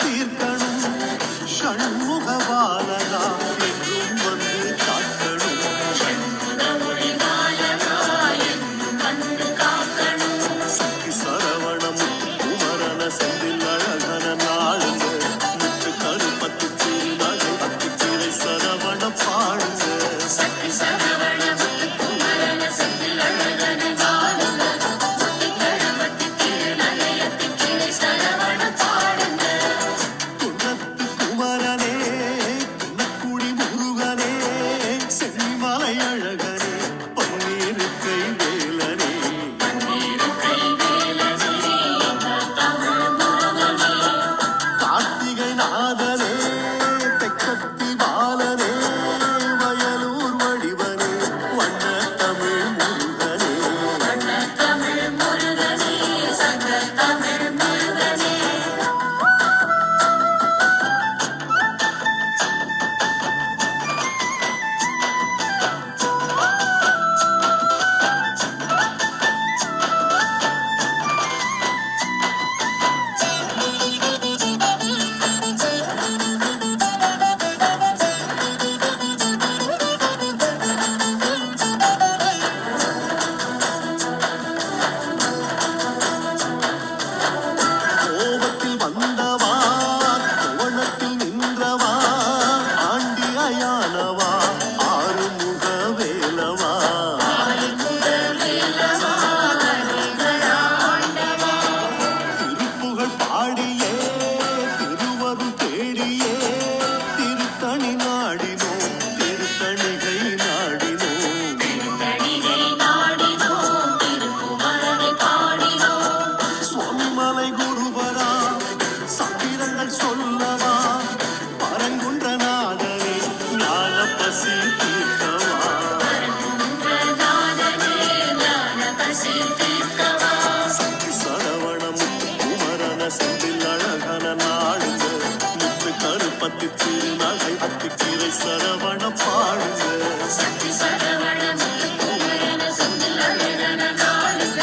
தீர்க்கணும் ஷண்முக பாலகா என்றும் வந்து காக்கணும் சக்தி சரவணம் குமரன செந்தில் அழகன நாளுங்க முற்று கருப்பத்து திருநகை பத்து திரை சரவண பாடுங்க சக்தி சரவணம் குமரன செந்தில் அழகன நாளுங்க முற்று கருப்பத்து திருநகை பத்து திரை சரவண பாடுங்க குன்னத்து குமரனே குன்னக்குடி முருகனே சென்னிமலை அழகனே பன்னீருக்கை வேலனே கார்த்திகை நாதனே தெக்கத்தி பாலனே வயலூர் வடிவனே வண்ண தமிழ் முருகனே கோபத்தில் வந்தவா கோவணத்தில் நின்றவா ஆண்டியானவா ஆறுமுக வேலவா திருப்புகழ் பாடியே திருவருள் தேடியே திருத்தணி நாடினோம் திருத்தணிகை நாடினோம் சுவாமிமலை குருவரா சத்திரங்கள் சொல்லவா பரங்குன்றநாதனே ஞான பசி தீர்க்கவா சக்தி சரவணம் குமரன செந்தில் அழகன நாடுங்க முத்து கருப்பத்து திருநகை பத்து திரை சரவண பாடுங்க சக்தி சரவணம் குமரன செந்தில் அழகன நாடுங்க